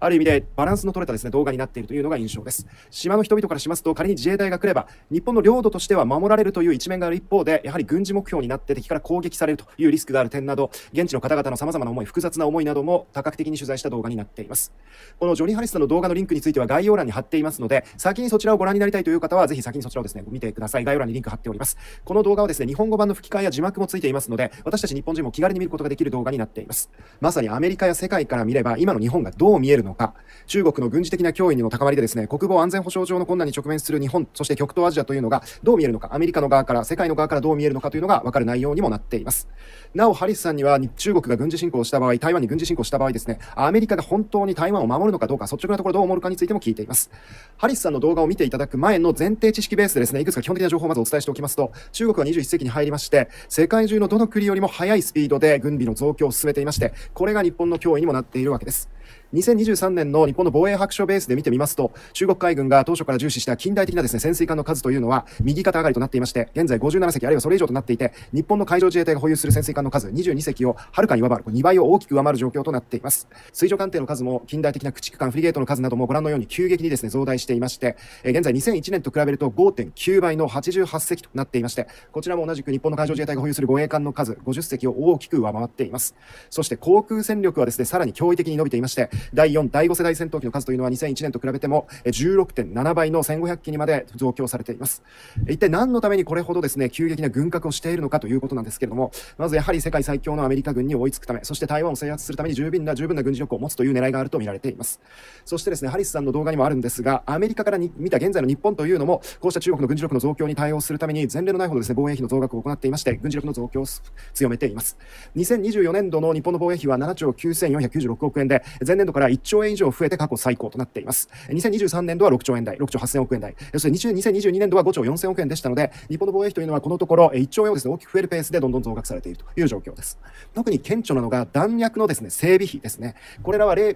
ある意味でバランスの取れたですね、動画になっているというのが印象です。島の人々からしますと、仮に自衛隊が来れば、日本の領土としては守られるという一面がある一方で、やはり軍事目標になって敵から攻撃されるというリスクがある点など、現地の方々の様々な思い、複雑な思いなども多角的に取材した動画になっています。このジョニー・ハリスさんの動画のリンクについては概要欄に貼っていますので、先にそちらをご覧になりたいという方は、ぜひ先にそちらをですね、見てください。概要欄にリンク貼っております。この動画はですね、日本語版の吹き替えや字幕もついていますので、私たち日本人も気軽に見ることができる動画になっています。まさにアメリカや世界から見れば、今の日本がどう見えるのか、中国の軍事的な脅威の高まりでですね、国防安全保障上の困難に直面する日本、そして極東アジアというのがどう見えるのか、アメリカの側から、世界の側からどう見えるのかというのが分かる内容にもなっています。なお、ハリスさんには中国が軍事侵攻した場合、台湾に軍事侵攻した場合ですね、アメリカが本当に台湾を守るのかどうか、率直なところどう思うかについても聞いています。ハリスさんの動画を見ていただく前の前提知識ベースでですね、いくつか基本的な情報をまずお伝えしておきますと、中国は21世紀に入りまして、世界中のどの国よりも速いスピードで軍備の増強を進めていまして、これが日本の脅威にもなっているわけです。2023年の日本の防衛白書ベースで見てみますと、中国海軍が当初から重視した近代的なですね、潜水艦の数というのは右肩上がりとなっていまして、現在57隻あるいはそれ以上となっていて、日本の海上自衛隊が保有する潜水艦の数22隻をはるかに上回る、2倍を大きく上回る状況となっています。水上艦艇の数も近代的な駆逐艦、フリゲートの数などもご覧のように急激にですね、増大していまして、現在2001年と比べると 5.9 倍の88隻となっていまして、こちらも同じく日本の海上自衛隊が保有する護衛艦の数50隻を大きく上回っています。そして航空戦力はですね、さらに驚異的に伸びていまして、第4、第5世代戦闘機の数というのは2001年と比べても 16.7 倍の1500機にまで増強されています。一体何のためにこれほどですね、急激な軍拡をしているのかということなんですけれども、まずやはり世界最強のアメリカ軍に追いつくため、そして台湾を制圧するために十分な軍事力を持つという狙いがあると見られています。そしてですね、ハリスさんの動画にもあるんですが、アメリカから見た現在の日本というのも、こうした中国の軍事力の増強に対応するために前例のないほどですね、防衛費の増額を行っていまして、軍事力の増強を強めています。2024年度の日本の防衛費は7兆9496億円で、前年度から1兆円以上増えて過去最高となっています。2023年度は6兆円台、6兆8000億円台、そして2022年度は5兆4000億円でしたので、日本の防衛費というのはこのところ1兆円をですね、大きく増えるペースでどんどん増額されているという状況です。特に顕著なのが弾薬のですね、整備費ですね。こちらは令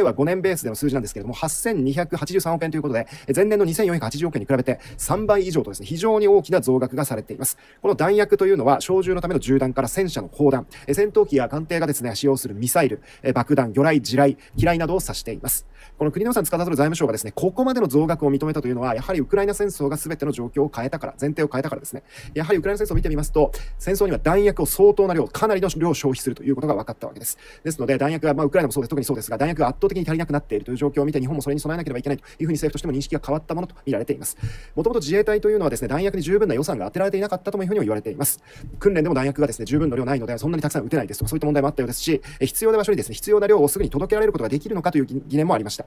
和5年ベースでの数字なんですけれども、8283億円ということで、前年の2480億円に比べて3倍以上とですね、非常に大きな増額がされています。この弾薬というのは、小銃のための銃弾から戦車の砲弾、戦闘機や艦艇がですね、使用するミサイル、爆弾、魚雷、地雷、機雷などを指しています。この国の予算司る財務省がですね、ここまでの増額を認めたというのは、やはりウクライナ戦争が全ての状況を変えたから、前提を変えたからですね。やはりウクライナ戦争を見てみますと、戦争には弾薬を相当な量、かなりの量を消費するということが分かったわけです。ですので、弾薬が、ウクライナもそうです、特にそうですが、弾薬が圧倒的に足りなくなっているという状況を見て、日本もそれに備えなければいけないというふうに政府としても認識が変わったものと見られています。もともと自衛隊というのはですね、弾薬に十分な予算が当てられていなかったというふうにも言われています。訓練でも弾薬がですね、十分な量ないので、そんなにたくさん撃てないですとか、そういった問題もあったようですし、必要な場所にですね、必要な量をすぐに届けられることができるのかという疑念もありました。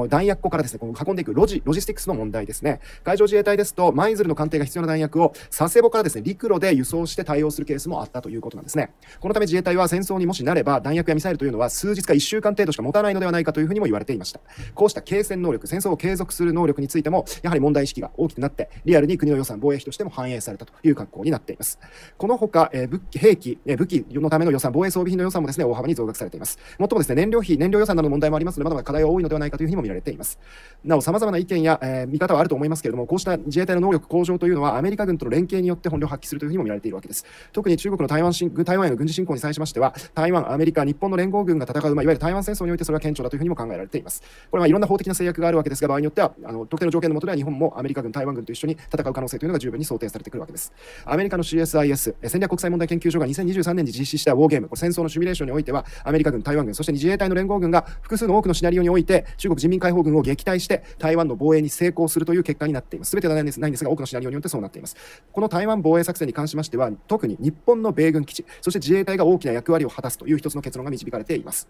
弾薬庫からですね、運んでいくロジスティックスの問題ですね。海上自衛隊ですと、舞鶴の艦艇が必要な弾薬を佐世保からですね、陸路で輸送して対応するケースもあったということなんですね。このため自衛隊は戦争にもしなれば、弾薬やミサイルというのは数日か1週間程度しか持たないのではないかというふうにも言われていました。こうした継戦能力、戦争を継続する能力についても、やはり問題意識が大きくなって、リアルに国の予算、防衛費としても反映されたという格好になっています。このほか、兵器、武器のための予算、防衛装備品の予算もですね、大幅に増額されています。もっともですね、燃料予算などの問題もありますので、まだまだ課題は多いのではないかというふうにも見られています。なお、様々な意見や、見方はあると思いますけれども、こうした自衛隊の能力向上というのは、アメリカ軍との連携によって本領を発揮するというふうにも見られているわけです。特に中国の台湾への軍事侵攻に際しましては、台湾、アメリカ、日本の連合軍が戦う、いわゆる台湾戦争においてそれは顕著だというふうにも考えられています。これはいろんな法的な制約があるわけですが、場合によっては、特定の条件の下では日本もアメリカ軍、台湾軍と一緒に戦う可能性というのが十分に想定されてくるわけです。アメリカの CSIS、戦略国際問題研究所が2023年に実施したウォーゲーム、戦争のシミュレーションにおいては、アメリカ軍、台湾軍、そして自衛隊の連合軍が複数の多くのシナリオにおいて、中国人民解放軍を撃退して、台湾の防衛に成功するという結果になっています。全てではないんですが、多くのシナリオによってそうなっています。この台湾防衛作戦に関しましては、特に日本の米軍基地、そして自衛隊が大きな役割を果たすという一つの結論が導かれています。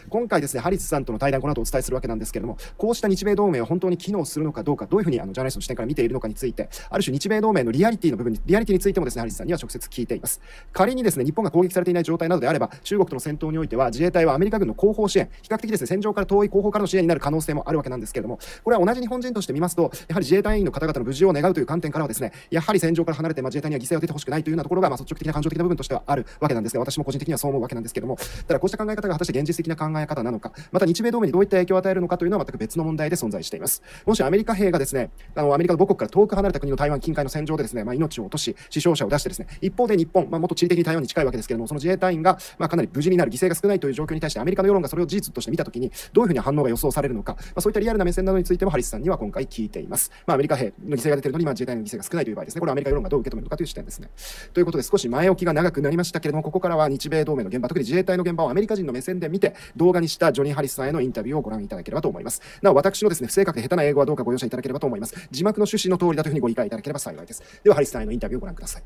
今回ですね、ハリスさんとの対談、この後お伝えするわけなんですけれども、こうした日米同盟は本当に機能するのかどうか、どういうふうにジャーナリストの視点から見ているのかについて、ある種日米同盟のリアリティについてもですね、ハリスさんには直接聞いています。仮にですね、日本が攻撃されていない状態などであれば、中国との戦闘においては自衛隊はアメリカ軍の後方支援、比較的ですね、戦場から遠い後方からの支援になる可能性もあるわけなんですけれども、これは同じ日本人として見ますと、やはり自衛隊員の方々の無事を願うという観点からはですね、やはり戦場から離れて、自衛隊には犠牲を出てほしくないというようなところが、率直的な感情的な部分としてはあるわけなんですが、私も個人的にはそう思うわけなんですけれども、ただこうした考え方が果たして現実的な考え方なのか、また日米同盟にどういった影響を与えるのかというのは全く別の問題で存在しています。もしアメリカ兵がですね、アメリカの母国から遠く離れた国の台湾近海の戦場でですね、命を落とし、死傷者を出してですね、一方で日本、もっと地理的に台湾に近いわけですけれども、その自衛隊員がかなり無事になる、犠牲が少ないという状況に対してアメリカの世論がそれを事実として見たときにどういうふうに反応が予想されるのか、そういったリアルな目線などについてもハリスさんには今回聞いています。アメリカ兵の犠牲が出ているのに自衛隊の犠牲が少ないという場合ですね、これはアメリカ世論がどう受け止めるのかという視点ですね。ということで少し前置きが長くなりましたけれども、ここからは日米同盟の現場、特に自衛隊の現場をアメリカ人の目線で見て動画にしたジョニー・ハリスさんへのインタビューをご覧いただければと思います。なお私のですね、不正確で下手な英語はどうかご容赦いただければと思います。字幕の趣旨の通りだというふうにご理解いただければ幸いです。ではハリスさんへのインタビューをご覧ください。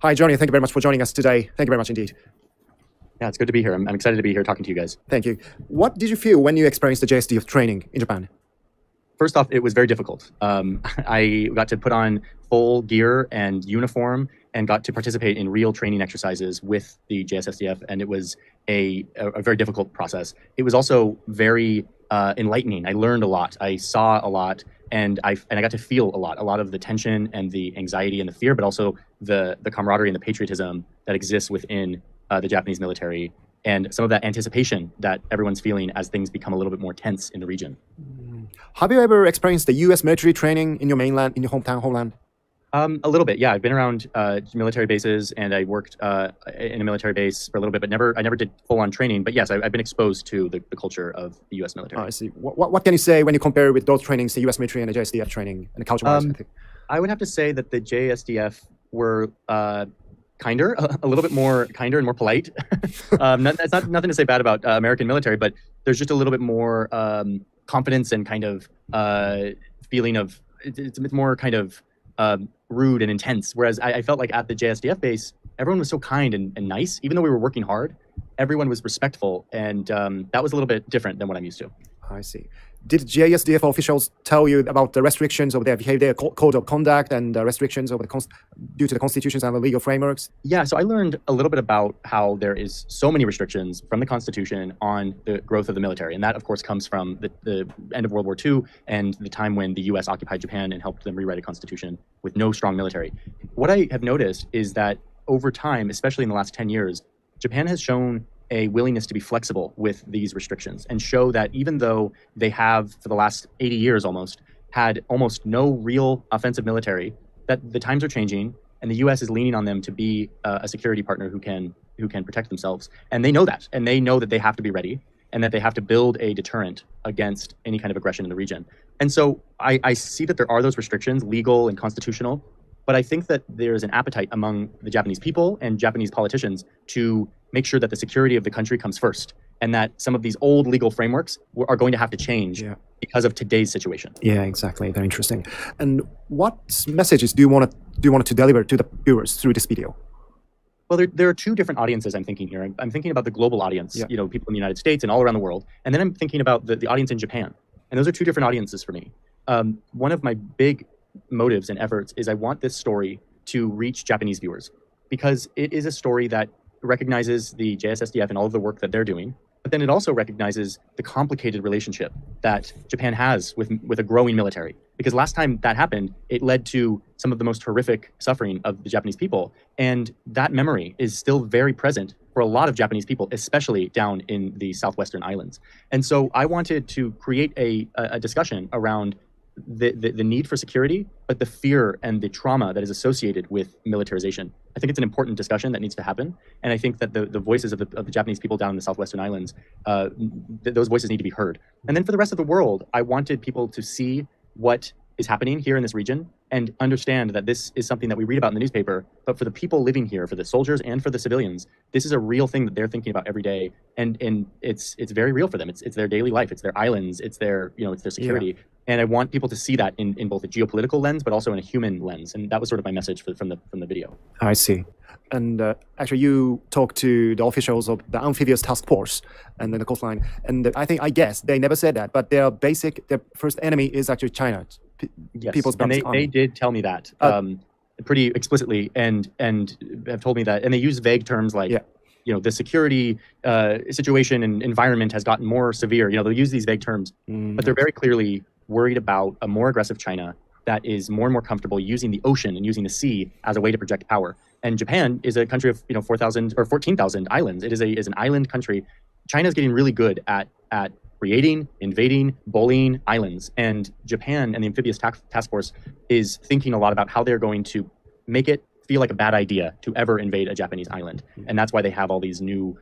Hi Johnny, thank you very much for joining us today. Thank you very much indeed. Yeah, it's good to be here. I'm excited to be here talking to you guys. Thank you. What did you feel when you experienced the JSDF training in Japan? First off, it was very difficult. I got to put on full gear and uniform and got to participate in real training exercises with the JSSDF, and it was a very difficult process. It was also very enlightening. I learned a lot. I saw a lot, and I got to feel a lot of the tension and the anxiety and the fear, but also the camaraderie and the patriotism that exists within the Japanese military, and some of that anticipation that everyone's feeling as things become a little bit more tense in the region. Have you ever experienced the U.S. military training in your mainland, in your homeland? A little bit, yeah. I've been around military bases, and I worked in a military base for a little bit, but I never did full-on training. But yes, I've been exposed to the culture of the U.S. military. I see. What can you say when you compare with those trainings, the U.S. military and the JSDF training, and the culture-wise? I would have to say that the JSDF were kinder, a little bit more kinder and more polite. That's not nothing to say bad about American military, but there's just a little bit more confidence and kind of feeling of it's more kind of rude and intense. Whereas I felt like at the JSDF base, everyone was so kind and nice. Even though we were working hard, everyone was respectful, and that was a little bit different than what I'm used to. I see. Did JSDF officials tell you about the restrictions of their behavior, code of conduct, and restrictions of due to the constitutions and the legal frameworks? Yeah, so I learned a little bit about how there is so many restrictions from the Constitution on the growth of the military. And that, of course, comes from the end of World War II and the time when the U.S. occupied Japan and helped them rewrite a constitution with no strong military. What I have noticed is that over time, especially in the last 10 years, Japan has shown a willingness to be flexible with these restrictions and show that even though they have, for the last 80 years almost, had almost no real offensive military, that the times are changing and the U.S. is leaning on them to be a security partner who can protect themselves. And they know that. And they know that they have to be ready and that they have to build a deterrent against any kind of aggression in the region. And so I see that there are those restrictions, legal and constitutional, but I think that there's an appetite among the Japanese people and Japanese politicians to make sure that the security of the country comes first, and that some of these old legal frameworks are going to have to change because of today's situation. Yeah, exactly. Very interesting. And what messages do you want to deliver to the viewers through this video? Well, there are two different audiences I'm thinking here. I'm thinking about the global audience, you know, people in the United States and all around the world. And then I'm thinking about the audience in Japan. And those are two different audiences for me. One of my big motives and efforts is I want this story to reach Japanese viewers, because it is a story that recognizes the JSSDF and all of the work that they're doing, but then it also recognizes the complicated relationship that Japan has with a growing military. Because last time that happened, it led to some of the most horrific suffering of the Japanese people. And that memory is still very present for a lot of Japanese people, especially down in the southwestern islands. And so I wanted to create a discussion around the need for security, but the fear and the trauma that is associated with militarization. I think it's an important discussion that needs to happen. And I think that the voices of the Japanese people down in the southwestern islands, those voices need to be heard. And then for the rest of the world, I wanted people to see what is happening here in this region and understand that this is something that we read about in the newspaper, but for the people living here, for the soldiers and for the civilians, this is a real thing that they're thinking about every day. And it's very real for them. It's their daily life. It's their islands. It's their, it's their security. Yeah. And I want people to see that in both a geopolitical lens, but also in a human lens. And that was sort of my message from the video. I see. And actually, you talked to the officials of the amphibious task force and then the coastline. And I guess they never said that, but their first enemy is actually China. Yes, People's and they did tell me that pretty explicitly, and have told me that. And they use vague terms like, the security situation and environment has gotten more severe. They'll use these vague terms, but they're very clearly worried about a more aggressive China that is more and more comfortable using the ocean and using the sea as a way to project power. And Japan is a country of 4,000 or 14,000 islands. It is an island country. China is getting really good at creating, invading, bullying islands. And Japan and the amphibious task force is thinking a lot about how they're going to make it feel like a bad idea to ever invade a Japanese island. And that's why they have all these new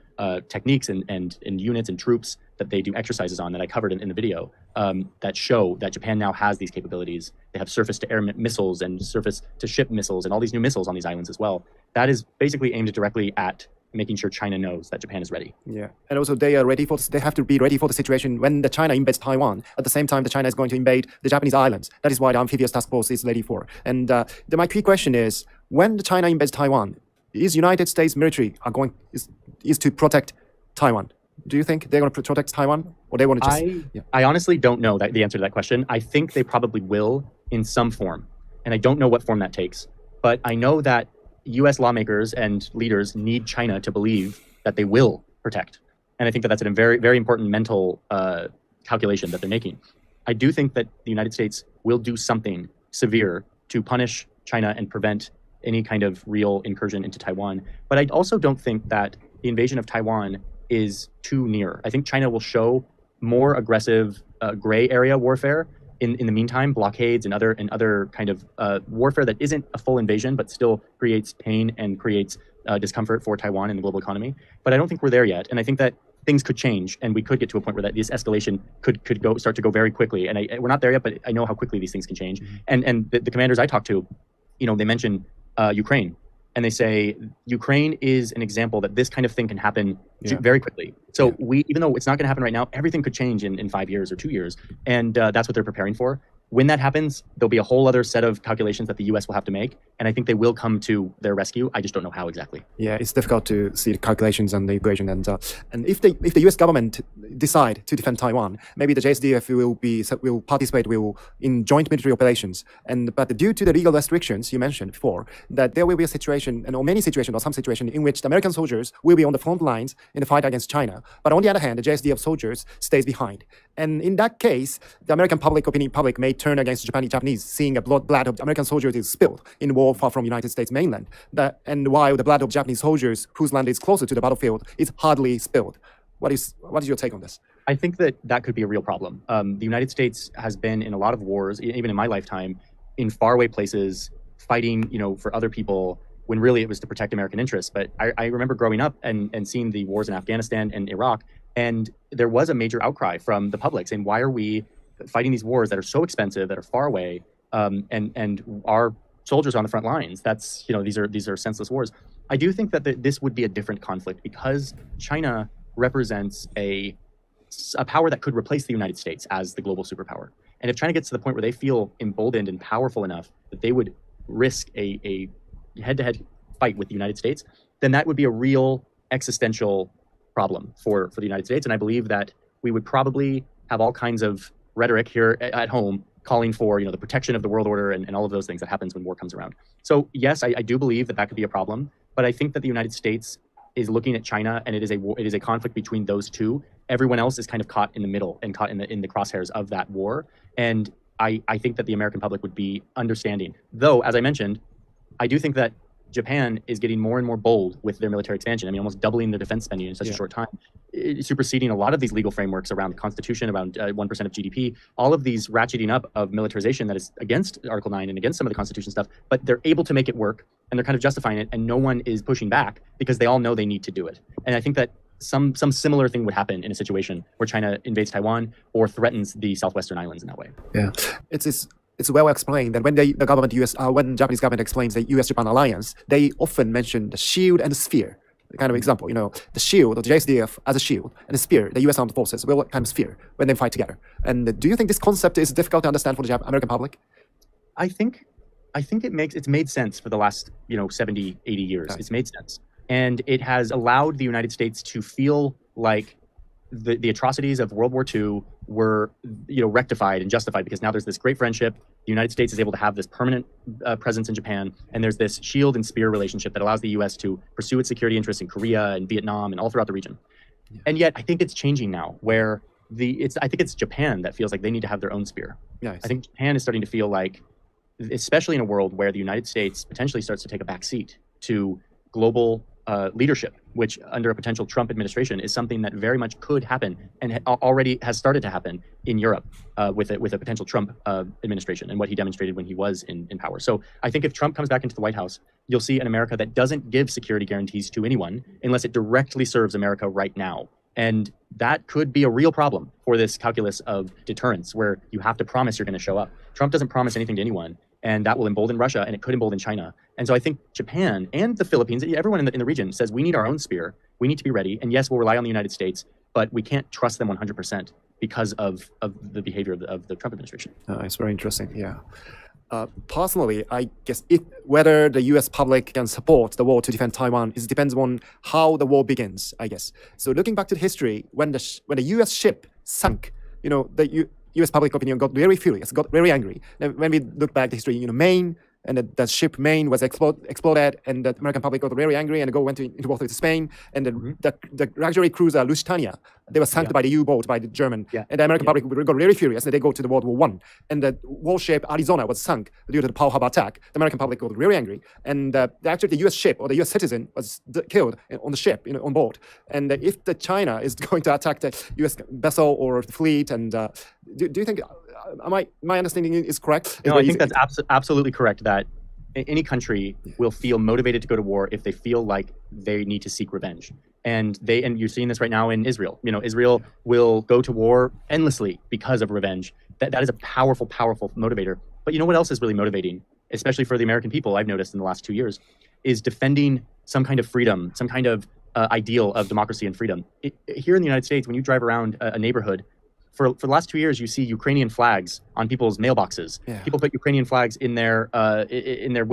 techniques and units and troops that they do exercises on that I covered in the video that show that Japan now has these capabilities. They have surface-to-air missiles and surface-to-ship missiles and all these new missiles on these islands as well. That is basically aimed directly at making sure China knows that Japan is ready. Yeah, and also they have to be ready for the situation when the China invades Taiwan. At the same time, the China is going to invade the Japanese islands. That is why the amphibious task force is ready for. And my key question is, when the China invades Taiwan, is United States military is to protect Taiwan? Do you think they're going to protect Taiwan, or they want to just? I honestly don't know the answer to that question. I think they probably will in some form, and I don't know what form that takes. But I know that U.S. lawmakers and leaders need China to believe that they will protect. And I think that that's a very, very important mental calculation that they're making. I do think that the United States will do something severe to punish China and prevent any kind of real incursion into Taiwan. But I also don't think that the invasion of Taiwan is too near. I think China will show more aggressive gray area warfare in the meantime, blockades and other kind of warfare that isn't a full invasion, but still creates pain and creates discomfort for Taiwan and the global economy. But I don't think we're there yet. And I think that things could change, and we could get to a point where this escalation could start to go very quickly. And we're not there yet, but I know how quickly these things can change. Mm-hmm. And the commanders I talked to, they mention Ukraine. And they say Ukraine is an example that this kind of thing can happen very quickly. So even though it's not going to happen right now, everything could change in 5 years or 2 years. And that's what they're preparing for. When that happens, there'll be a whole other set of calculations that the U.S. will have to make. And I think they will come to their rescue. I just don't know how exactly. Yeah, it's difficult to see the calculations and the equation. And if the U.S. government decide to defend Taiwan, maybe the JSDF will participate in joint military operations. But due to the legal restrictions you mentioned before, that there will be a situation, or many situations, or some situation in which the American soldiers will be on the front lines in the fight against China. But on the other hand, the JSDF soldiers stays behind. And in that case, the American public may turn against Japanese, seeing a blood of American soldiers is spilled in war far from United States mainland. And while the blood of Japanese soldiers whose land is closer to the battlefield is hardly spilled. What is your take on this? I think that could be a real problem. The United States has been in a lot of wars, even in my lifetime, in faraway places, fighting, for other people, when really it was to protect American interests. But I remember growing up and seeing the wars in Afghanistan and Iraq, and there was a major outcry from the public saying, why are we fighting these wars that are so expensive, that are far away, and our soldiers are on the front lines? That's, these are senseless wars. I do think that this would be a different conflict because China represents a power that could replace the United States as the global superpower. And if China gets to the point where they feel emboldened and powerful enough that they would risk a head-to-head fight with the United States, then that would be a real existential problem for the United States. And I believe that we would probably have all kinds of rhetoric here at home calling for the protection of the world order and all of those things that happens when war comes around. So yes, I do believe that could be a problem, but I think that the United States is looking at China, and it is a conflict between those two. Everyone else is kind of caught in the middle and caught in the crosshairs of that war. And I think that the American public would be understanding. Though, as I mentioned, I do think that Japan is getting more and more bold with their military expansion. I mean, almost doubling their defense spending in such a short time, superseding a lot of these legal frameworks around the Constitution, around 1% of GDP, all of these ratcheting up of militarization that is against Article 9 and against some of the Constitution stuff, but they're able to make it work, and they're kind of justifying it, and no one is pushing back because they all know they need to do it. And I think that some similar thing would happen in a situation where China invades Taiwan or threatens the southwestern islands in that way. Yeah, it's well explained that when when Japanese government explains the U.S.-Japan alliance, they often mention the shield and the spear. Kind of example, the shield, or the JSDF as a shield, and the spear, the U.S. armed forces will kind of spear when they fight together. And do you think this concept is difficult to understand for the American public? I think it's made sense for the last 70, 80 years. It's made sense, and it has allowed the United States to feel like the atrocities of World War II were rectified and justified, because now there's this great friendship. The United States is able to have this permanent presence in Japan, and there's this shield and spear relationship that allows the U.S. to pursue its security interests in Korea and Vietnam and all throughout the region. Yeah. And yet I think it's changing now, where I think it's Japan that feels like they need to have their own spear. Nice. I think Japan is starting to feel like, especially in a world where the United States potentially starts to take a back seat to global leadership which under a potential Trump administration is something that very much could happen and already has started to happen in Europe with a potential Trump administration and what he demonstrated when he was in power. So I think if Trump comes back into the White House, you'll see an America that doesn't give security guarantees to anyone unless it directly serves America right now. And that could be a real problem for this calculus of deterrence, where you have to promise you're going to show up. Trump doesn't promise anything to anyone, and that will embolden Russia, and it could embolden China. And so I think Japan and the Philippines, everyone in the region says we need our own spear. We need to be ready. And yes, we'll rely on the United States, but we can't trust them 100% because of the behavior of the Trump administration. It's very interesting. Yeah. Personally, I guess whether the U.S. public can support the war to defend Taiwan depends on how the war begins, I guess. So looking back to the history, when the U.S. ship sank, the U.S. public opinion got very furious, got very angry. Now, when we look back at history, Maine, and the ship Maine was exploded, and the American public got very angry and went into war with Spain. And the luxury cruiser Lusitania, they were sunk by the U-boat by the German. And the American public got very furious, and they go to the World War I. And the warship Arizona was sunk due to the Pearl Harbor attack. The American public got very angry. And actually the U.S. ship or the U.S. citizen was killed on the ship, on board. And if the China is going to attack the U.S. vessel or the fleet, and do you think... my understanding is correct? No, I think that's absolutely correct, that any country will feel motivated to go to war if they feel like they need to seek revenge. And you're seeing this right now in Israel. Israel will go to war endlessly because of revenge. That is a powerful, powerful motivator. But what else is really motivating, especially for the American people, I've noticed in the last 2 years, is defending some kind of freedom, some kind of ideal of democracy and freedom. Here in the United States, when you drive around a neighborhood, for the last 2 years, you see Ukrainian flags on people's mailboxes. People put Ukrainian flags in their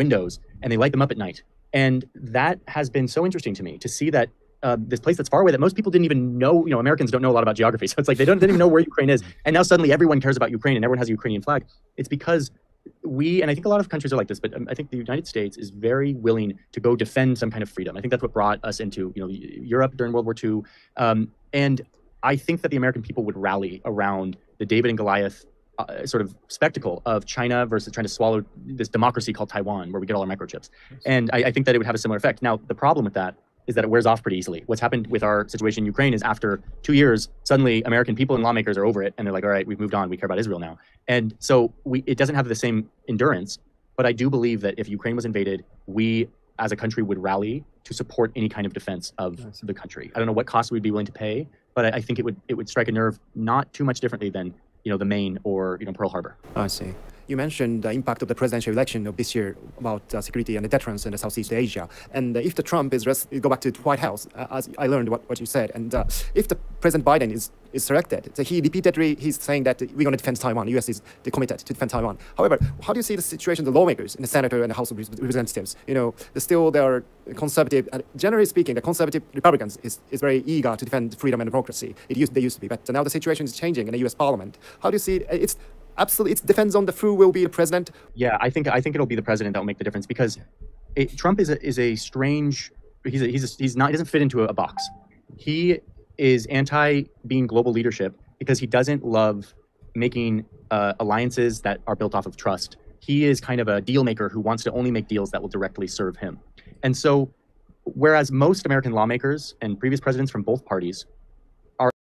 windows, and they light them up at night. And that has been so interesting to me, to see that this place that's far away, that most people didn't even know. Americans don't know a lot about geography, so it's like they don't even know where Ukraine is. And now suddenly everyone cares about Ukraine, and everyone has a Ukrainian flag. It's because and I think a lot of countries are like this, but I think the United States is very willing to go defend some kind of freedom. I think that's what brought us into Europe during World War II. And I think that the American people would rally around the David and Goliath sort of spectacle of China versus trying to swallow this democracy called Taiwan, where we get all our microchips. And I think that it would have a similar effect. Now, the problem with that is that it wears off pretty easily. What's happened with our situation in Ukraine is after 2 years, suddenly American people and lawmakers are over it, and they're like, all right, we've moved on. We care about Israel now. And so it doesn't have the same endurance. But I do believe that if Ukraine was invaded, we as a country would rally to support any kind of defense of the country. I don't know what cost we'd be willing to pay, but I think it would strike a nerve not too much differently than the Maine or Pearl Harbor. I see. You mentioned the impact of the presidential election of this year about security and the deterrence in Southeast Asia. And if the Trump go back to the White House, as I learned what you said, and if the President Biden is selected, so he repeatedly he's saying that we're going to defend Taiwan. The U.S. is committed to defend Taiwan. However, how do you see the situation of the lawmakers in the Senate and the House of Representatives? They are conservative. Generally speaking, the conservative Republicans is very eager to defend freedom and democracy. They used to be, but now the situation is changing in the U.S. Parliament. How do you see it? Absolutely, it depends on who will be the president. Yeah, I think it'll be the president that will make the difference, because Trump is a strange. He doesn't fit into a box. He is anti being global leadership because he doesn't love making alliances that are built off of trust. He is kind of a deal maker who wants to only make deals that will directly serve him. And so, whereas most American lawmakers and previous presidents from both parties